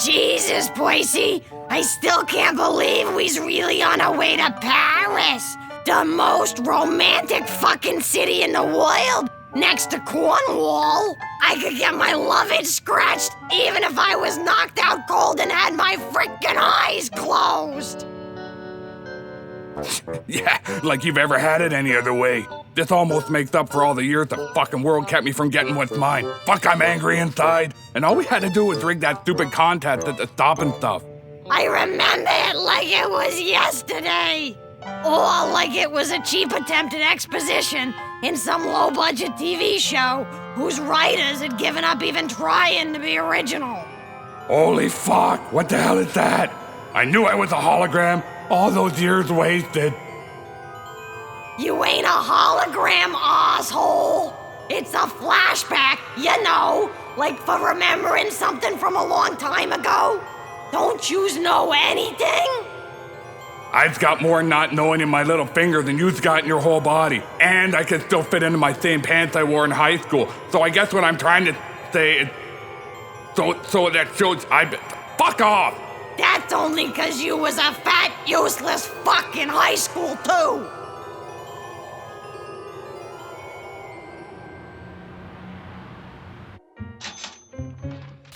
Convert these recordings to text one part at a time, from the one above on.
Jesus, Percy, I still can't believe we's really on our way to Paris. The most romantic fucking city in the world, next to Cornwall. I could get my luggage scratched even if I was knocked out cold and had my freaking eyes closed. Yeah, like you've ever had it any other way. This almost makes up for all the years the fucking world kept me from getting what's mine. Fuck, I'm angry inside. And all we had to do was rig that stupid contest at the stop and stuff. I remember it like it was yesterday. Or like it was a cheap attempt at exposition in some low-budget TV show whose writers had given up even trying to be original. Holy fuck, what the hell is that? I knew I was a hologram. All those years wasted. You ain't a hologram, asshole. It's a flashback, you know, like for remembering something from a long time ago. Don't yous know anything? I've got more not knowing in my little finger than you've got in your whole body. And I can still fit into my same pants I wore in high school. So I guess what I'm trying to say is... So that shows fuck off! That's only because you was a fat, useless fuck in high school, too.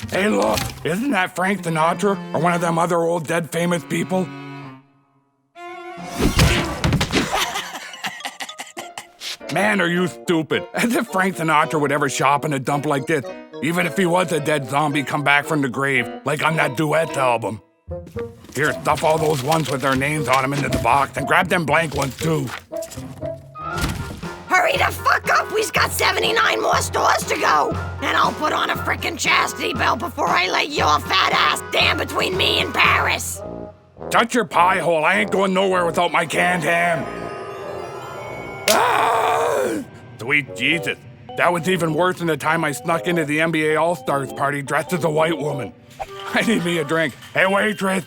Hey, look, isn't that Frank Sinatra or one of them other old dead famous people? Man, are you stupid. As if Frank Sinatra would ever shop in a dump like this, even if he was a dead zombie come back from the grave, like on that duet album. Here, stuff all those ones with their names on them into the box and grab them blank ones, too. Hurry the fuck up, we've got 79 more stores to go. And I'll put on a frickin' chastity belt before I let your fat ass stand between me and Paris. Shut your pie hole, I ain't going nowhere without my canned ham. Ah! Sweet Jesus, that was even worse than the time I snuck into the NBA All-Stars party dressed as a white woman. I need me a drink. Hey, waitress!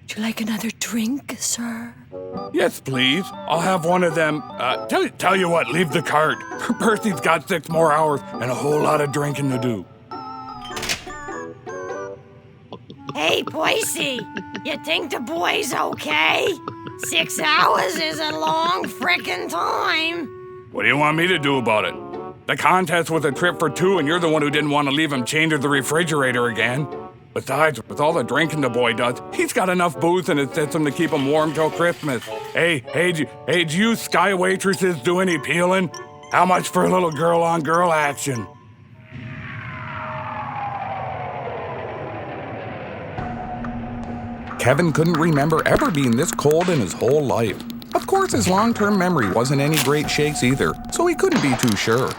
Would you like another drink, sir? Yes, please. I'll have one of them. Tell you what, leave the cart. Percy's got 6 more hours and a whole lot of drinking to do. Hey, Percy, you think the boy's okay? 6 hours is a long frickin' time. What do you want me to do about it? The contest was a trip for 2 and you're the one who didn't want to leave him chained to the refrigerator again. Besides, with all the drinking the boy does, he's got enough booze in his system to keep him warm till Christmas. Hey, do you sky waitresses do any peeling? How much for a little girl-on-girl action? Kevin couldn't remember ever being this cold in his whole life. Of course, his long-term memory wasn't any great shakes either, so he couldn't be too sure.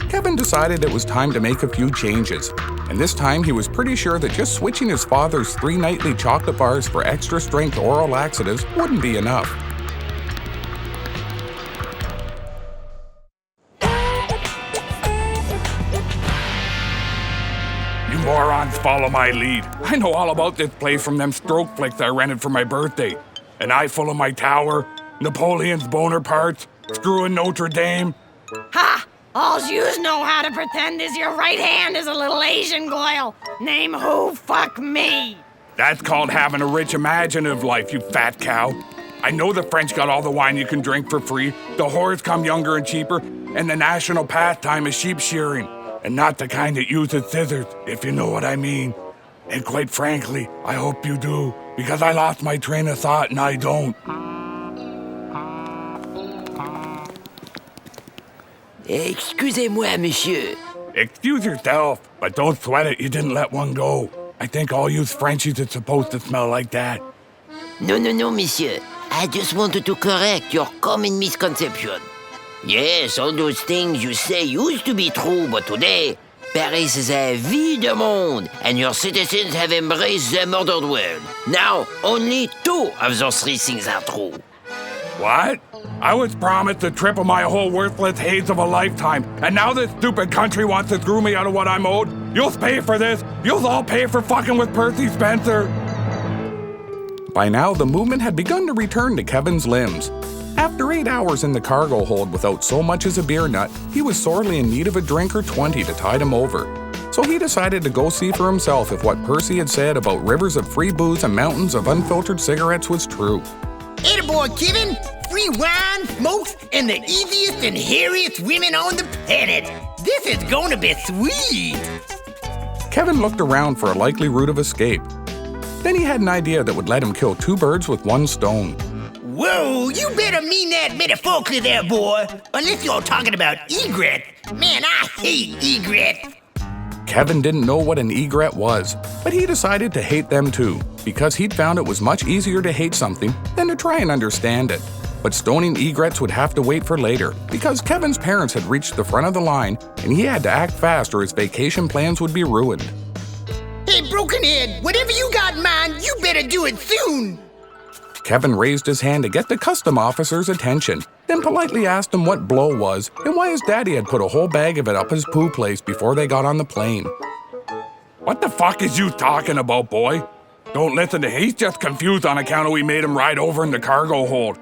Kevin decided it was time to make a few changes, and this time he was pretty sure that just switching his father's 3 nightly chocolate bars for extra-strength oral laxatives wouldn't be enough. You morons follow my lead. I know all about this place from them stroke flicks I rented for my birthday. An eye full of my tower, Napoleon's boner parts, screwing Notre Dame. Ha! All yous know how to pretend is your right hand is a little Asian girl. Name who? Fuck me. That's called having a rich imaginative life, you fat cow. I know the French got all the wine you can drink for free, the whores come younger and cheaper, and the national pastime is sheep shearing. And not the kind that uses scissors, if you know what I mean. And quite frankly, I hope you do, because I lost my train of thought and I don't. Excusez-moi, monsieur. Excuse yourself, but don't sweat it, you didn't let one go. I think all you Frenchies are supposed to smell like that. No, monsieur. I just wanted to correct your common misconception. Yes, all those things you say used to be true, but today, Paris is a vide monde, and your citizens have embraced the modern world. Now, only 2 of those 3 things are true. What? I was promised the trip of my whole worthless haze of a lifetime, and now this stupid country wants to screw me out of what I'm owed? You'll pay for this! You'll all pay for fucking with Percy Spencer! By now, the movement had begun to return to Kevin's limbs. After 8 hours in the cargo hold without so much as a beer nut, he was sorely in need of a drink or 20 to tide him over. So he decided to go see for himself if what Percy had said about rivers of free booze and mountains of unfiltered cigarettes was true. Attaboy, Kevin! Free wine, smokes, and the easiest and hairiest women on the planet! This is gonna be sweet! Kevin looked around for a likely route of escape. Then he had an idea that would let him kill 2 birds with 1 stone. Whoa, you better mean that metaphorically there, boy. Unless you're talking about egret. Man, I hate egret. Kevin didn't know what an egret was, but he decided to hate them too, because he'd found it was much easier to hate something than to try and understand it. But stoning egrets would have to wait for later, because Kevin's parents had reached the front of the line, and he had to act fast or his vacation plans would be ruined. Hey, Brokenhead, whatever you got in mind, you better do it soon. Kevin raised his hand to get the custom officer's attention, then politely asked him what blow was and why his daddy had put a whole bag of it up his poo place before they got on the plane. What the fuck is you talking about, boy? Don't listen to him. He's just confused on account of we made him ride over in the cargo hold.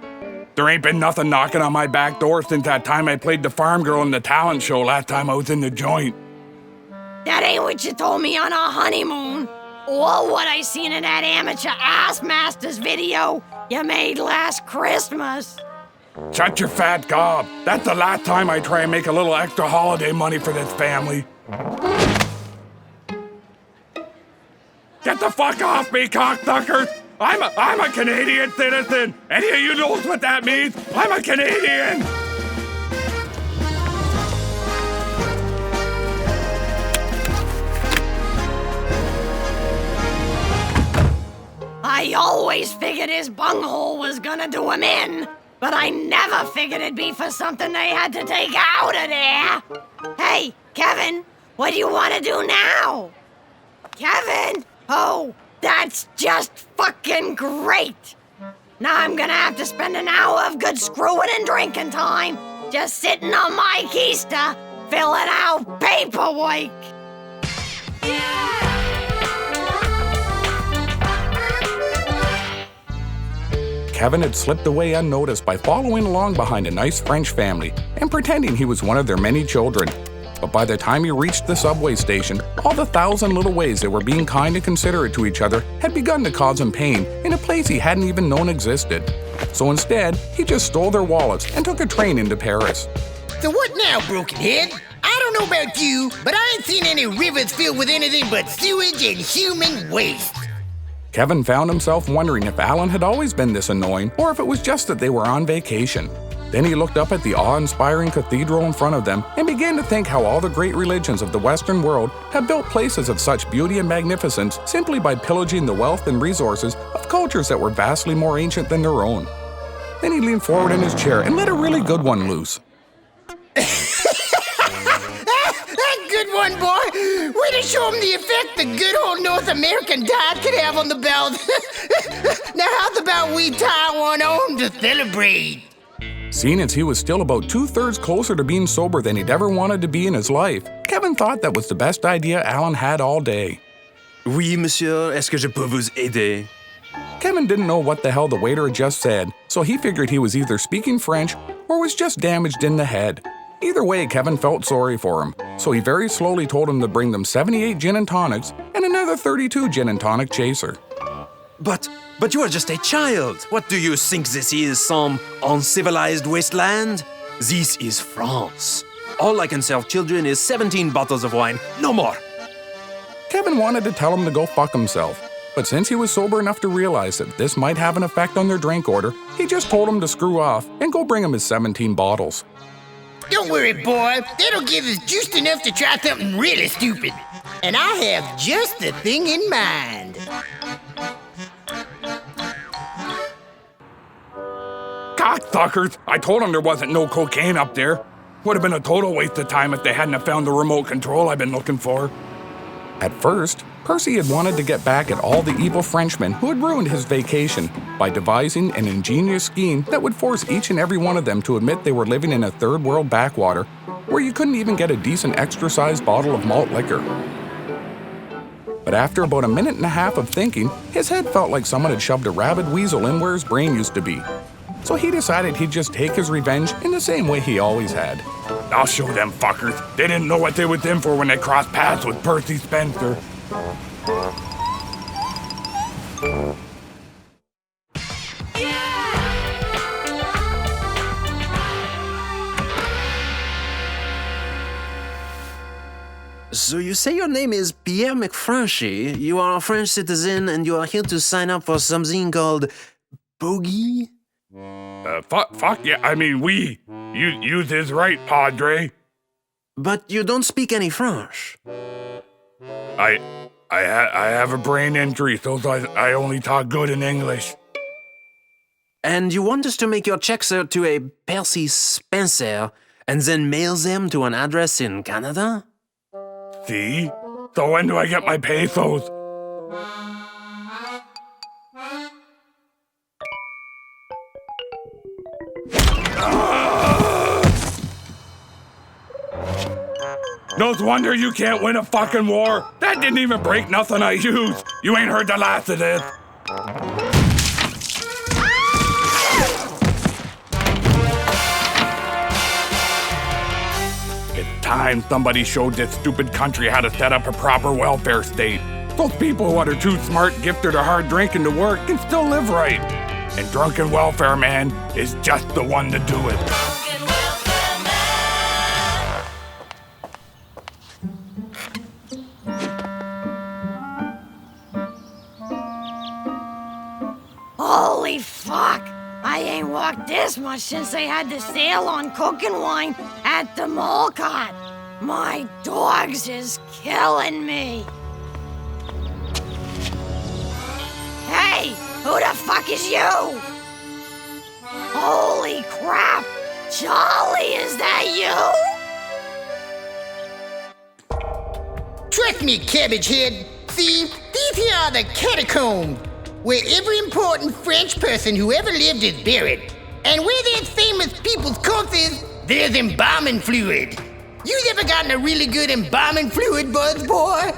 There ain't been nothing knocking on my back door since that time I played the farm girl in the talent show last time I was in the joint. That ain't what you told me on our honeymoon. Or what I seen in that amateur ass masters video you made last Christmas. Shut your fat gob. That's the last time I try and make a little extra holiday money for this family. Get the fuck off me, cocksuckers! I'm a Canadian citizen! Any of you knows what that means? I'm a Canadian! I always figured his bunghole was gonna do him in, but I never figured it'd be for something they had to take out of there. Hey, Kevin, what do you want to do now? Kevin? Oh, that's just fucking great. Now I'm gonna have to spend an hour of good screwing and drinking time just sitting on my keister, filling out paperwork. Kevin had slipped away unnoticed by following along behind a nice French family and pretending he was one of their many children. But by the time he reached the subway station, all the 1,000 little ways they were being kind and considerate to each other had begun to cause him pain in a place he hadn't even known existed. So instead, he just stole their wallets and took a train into Paris. So what now, Brokenhead? I don't know about you, but I ain't seen any rivers filled with anything but sewage and human waste. Kevin found himself wondering if Allen had always been this annoying or if it was just that they were on vacation. Then he looked up at the awe-inspiring cathedral in front of them and began to think how all the great religions of the Western world have built places of such beauty and magnificence simply by pillaging the wealth and resources of cultures that were vastly more ancient than their own. Then he leaned forward in his chair and let a really good one loose. Good one, boy. Way to show him the effect the good old North American diet could have on the belt. Now how's about we tie one on to celebrate? Seeing as he was still about 2/3 closer to being sober than he'd ever wanted to be in his life, Kevin thought that was the best idea Allen had all day. Oui, monsieur, est-ce que je peux vous aider? Kevin didn't know what the hell the waiter had just said, so he figured he was either speaking French or was just damaged in the head. Either way, Kevin felt sorry for him, so he very slowly told him to bring them 78 gin and tonics and another 32 gin and tonic chaser. But you are just a child. What do you think this is, some uncivilized wasteland? This is France. All I can serve children is 17 bottles of wine, no more. Kevin wanted to tell him to go fuck himself, but since he was sober enough to realize that this might have an effect on their drink order, he just told him to screw off and go bring him his 17 bottles. Don't worry, boy. That'll give us just enough to try something really stupid. And I have just the thing in mind. Cocksuckers! I told him there wasn't no cocaine up there. Would have been a total waste of time if they hadn't have found the remote control I've been looking for. At first, Percy had wanted to get back at all the evil Frenchmen who had ruined his vacation by devising an ingenious scheme that would force each and every one of them to admit they were living in a third world backwater where you couldn't even get a decent extra-sized bottle of malt liquor. But after about a minute and a half of thinking, his head felt like someone had shoved a rabid weasel in where his brain used to be. So he decided he'd just take his revenge in the same way he always had. I'll show them fuckers. They didn't know what they was in for when they crossed paths with Percy Spencer. So you say your name is Pierre McFranchy, you are a French citizen, and you are here to sign up for something called Bogey? Fuck yeah, I mean, use his right, Padre. But you don't speak any French. I have a brain injury, so I only talk good in English. And you want us to make your checks out to a Percy Spencer, and then mail them to an address in Canada? See? So when do I get my pesos? No wonder you can't win a fucking war. That didn't even break nothing I used. You ain't heard the last of this. It's time somebody showed this stupid country how to set up a proper welfare state. Those people who are too smart, gifted, or hard drinking to work can still live right. And drunken welfare man is just the one to do it. Holy fuck! I ain't walked this much since they had the sale on cooking wine at the Molcot. My dogs is killing me. Hey, who the fuck is you? Holy crap! Charlie, is that you? Trust me, cabbage head. See, these here are the catacombs, where every important French person who ever lived is buried. And where there's famous people's corpses, there's embalming fluid. You ever gotten a really good embalming fluid, Buzz boy?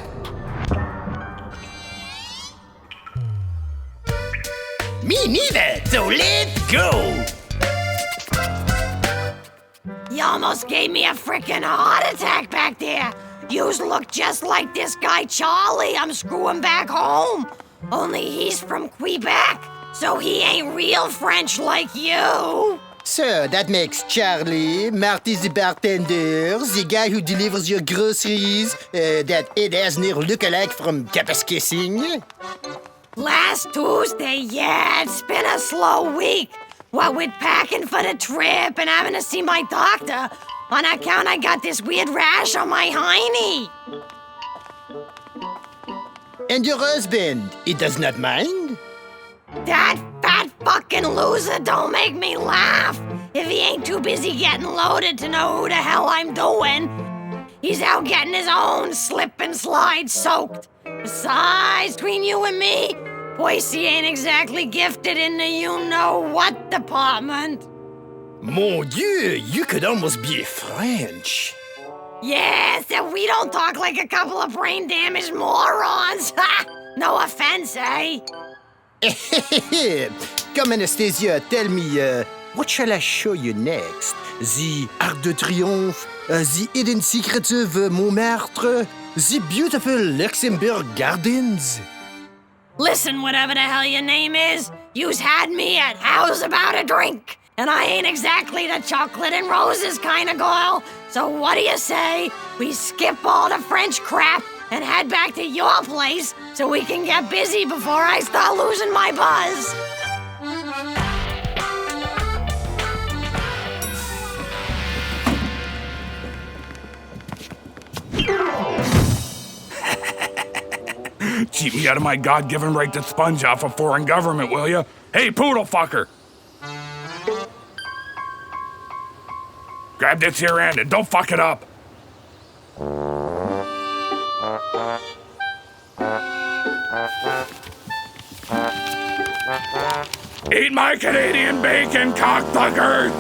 Me neither, so let's go. You almost gave me a frickin' heart attack back there. Yous look just like this guy Charlie I'm screwing back home. Only he's from Quebec, so he ain't real French like you. So that makes Charlie, Marty the bartender, the guy who delivers your groceries, that Ed Asner lookalike from Kapuskasing. Last Tuesday, yeah, it's been a slow week. What with packing for the trip and having to see my doctor, on account I got this weird rash on my hiney. And your husband, he does not mind? That fat fucking loser don't make me laugh. If he ain't too busy getting loaded to know who the hell I'm doing, he's out getting his own slip and slide soaked. Besides, between you and me, Percy ain't exactly gifted in the you-know-what department. Mon Dieu, you could almost be French. Yes, and we don't talk like a couple of brain-damaged morons. Ha! No offense, eh? Come, Anastasia, tell me, what shall I show you next? The Arc de Triomphe, the hidden secrets of Montmartre, the beautiful Luxembourg Gardens? Listen, whatever the hell your name is, you's had me at how's about a drink? And I ain't exactly the chocolate and roses kind of girl. So what do you say we skip all the French crap and head back to your place so we can get busy before I start losing my buzz? Cheat me out of my God-given right to sponge off a foreign government, will ya? Hey, poodle fucker! Grab this here end and don't fuck it up! Eat my Canadian bacon, cocksuckers!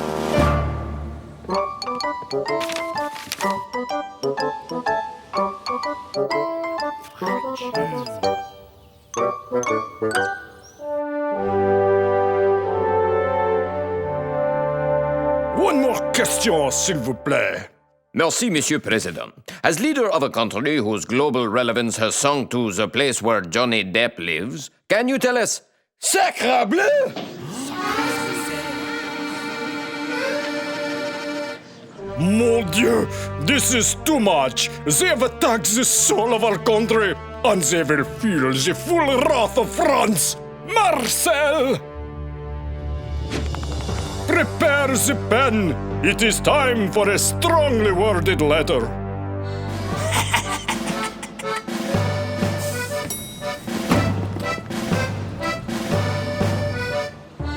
One more question, s'il vous plaît. Merci, Monsieur President. As leader of a country whose global relevance has sunk to the place where Johnny Depp lives, can you tell us, Sacre bleu! Mon Dieu, this is too much. They have attacked the soul of our country, and they will feel the full wrath of France. Marcel! Prepare the pen. It is time for a strongly worded letter.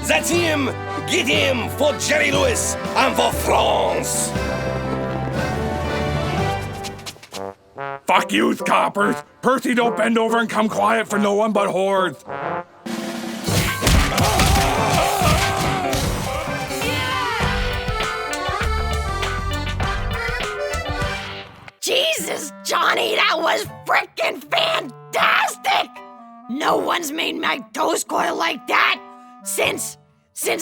That's him! Get him for Jerry Lewis and for France! Fuck you, coppers! Percy, don't bend over and come quiet for no one but whores! Jesus, Johnny, that was frickin' fantastic! No one's made my toast coil like that since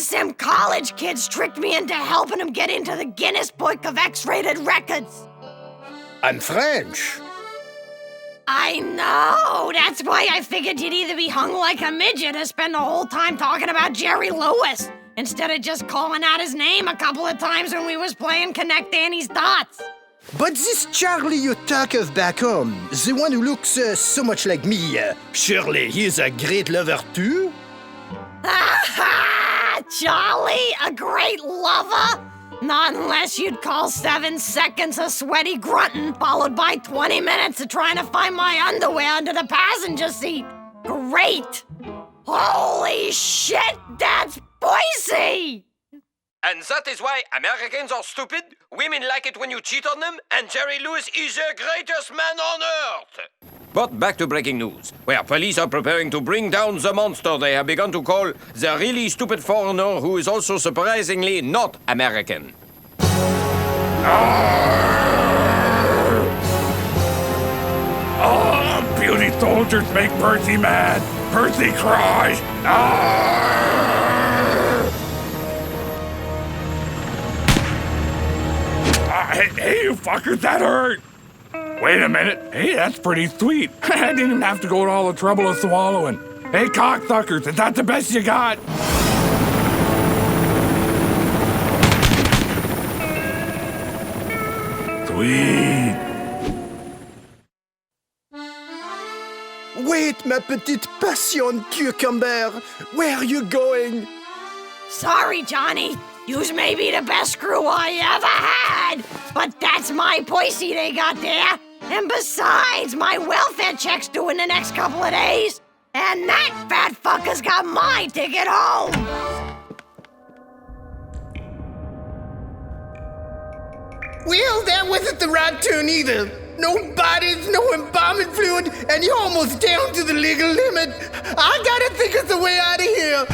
them college kids tricked me into helping them get into the Guinness Book of X-rated records. I'm French. I know. That's why I figured you'd either be hung like a midget or spend the whole time talking about Jerry Lewis instead of just calling out his name a couple of times when we was playing Connect Annie's Dots. But this Charlie you talk of back home, the one who looks so much like me, surely he's a great lover too? Charlie, a great lover? Not unless you'd call 7 seconds of sweaty grunting, followed by 20 minutes of trying to find my underwear under the passenger seat. Great! Holy shit, that's Percy! And that is why Americans are stupid, women like it when you cheat on them, and Jerry Lewis is the greatest man on earth! But back to breaking news, where police are preparing to bring down the monster they have begun to call the really stupid foreigner who is also surprisingly not American. Oh, beauty soldiers make Percy mad! Percy cries! Hey, you fuckers, that hurt! Wait a minute. Hey, that's pretty sweet. I didn't even have to go to all the trouble of swallowing. Hey, cocksuckers, is that the best you got? Sweet. Wait, ma petite passion cucumber. Where are you going? Sorry, Johnny. Yous may be the best screw I ever had, but that's my Percy they got there. And besides, my welfare check's due in the next couple of days. And that fat fucker's got my ticket home. Well, that wasn't the right turn either. No bodies, no embalming fluid, and you're almost down to the legal limit. I gotta think of the way out of here.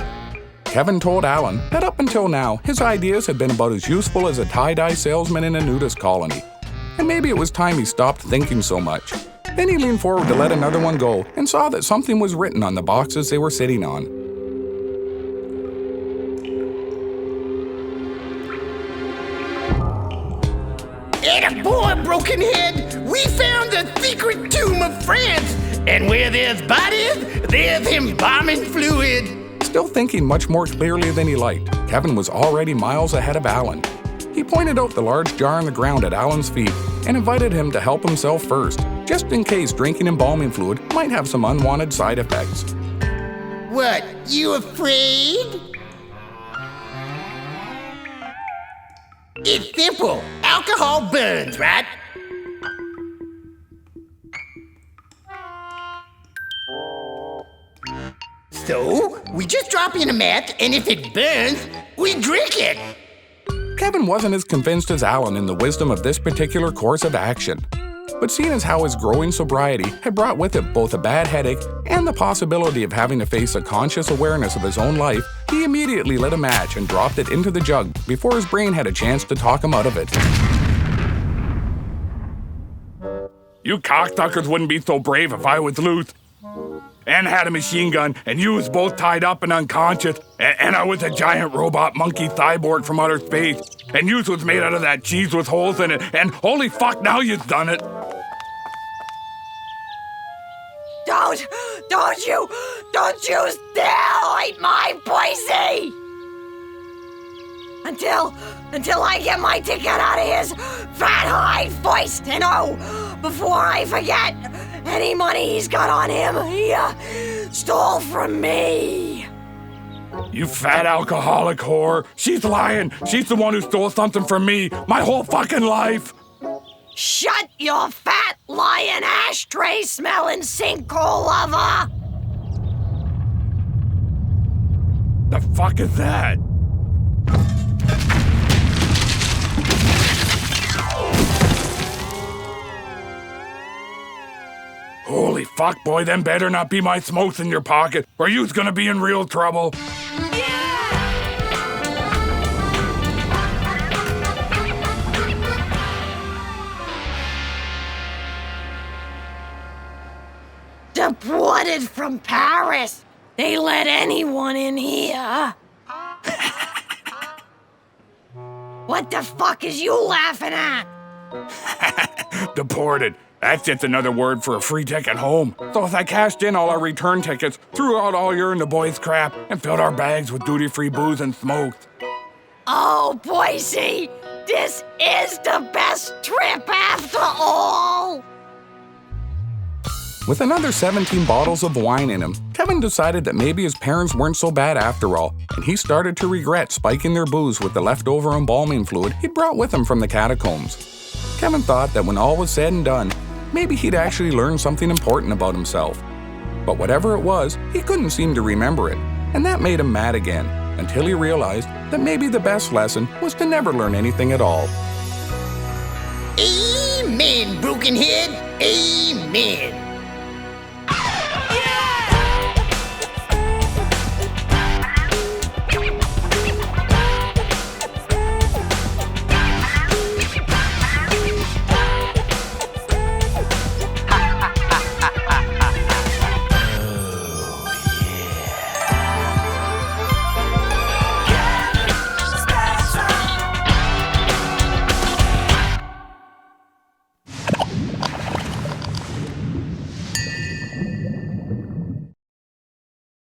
Kevin told Allen that up until now, his ideas had been about as useful as a tie-dye salesman in a nudist colony. And maybe it was time he stopped thinking so much. Then he leaned forward to let another one go and saw that something was written on the boxes they were sitting on. Attaboy, Brokenhead! We found the secret tomb of France! And where there's bodies, there's embalming fluid! Still thinking much more clearly than he liked, Kevin was already miles ahead of Allen. He pointed out the large jar on the ground at Allen's feet and invited him to help himself first, just in case drinking embalming fluid might have some unwanted side effects. What, you afraid? It's simple. Alcohol burns, right? So, we just drop in a match, and if it burns, we drink it. Kevin wasn't as convinced as Allen in the wisdom of this particular course of action. But seeing as how his growing sobriety had brought with it both a bad headache and the possibility of having to face a conscious awareness of his own life, he immediately lit a match and dropped it into the jug before his brain had a chance to talk him out of it. You cocksuckers wouldn't be so brave if I was loose. and had a machine gun, and you was both tied up and unconscious, and I was a giant robot monkey cyborg from outer space, and you was made out of that cheese with holes in it, and holy fuck, now you've done it. Don't you still eat my Percy! Until I get my ticket out of his fat hide first, and before I forget, any money he's got on him, he stole from me. You fat alcoholic whore. She's lying. She's the one who stole something from me my whole fucking life. Shut your fat, lying, ashtray-smelling sinkhole lover! The fuck is that? Holy fuck, boy, them better not be my smokes in your pocket, or you's gonna be in real trouble. Deported from Paris. They let anyone in here. What the fuck is you laughing at? Deported. That's just another word for a free ticket home. So as I cashed in all our return tickets, threw out all your and the boys' crap, and filled our bags with duty-free booze and smokes. Oh, Percy, this is the best trip after all. With another 17 bottles of wine in him, Kevin decided that maybe his parents weren't so bad after all, and he started to regret spiking their booze with the leftover embalming fluid he'd brought with him from the catacombs. Kevin thought that when all was said and done, maybe he'd actually learn something important about himself. But whatever it was, he couldn't seem to remember it, and that made him mad again, until he realized that maybe the best lesson was to never learn anything at all. Amen, broken head. Amen.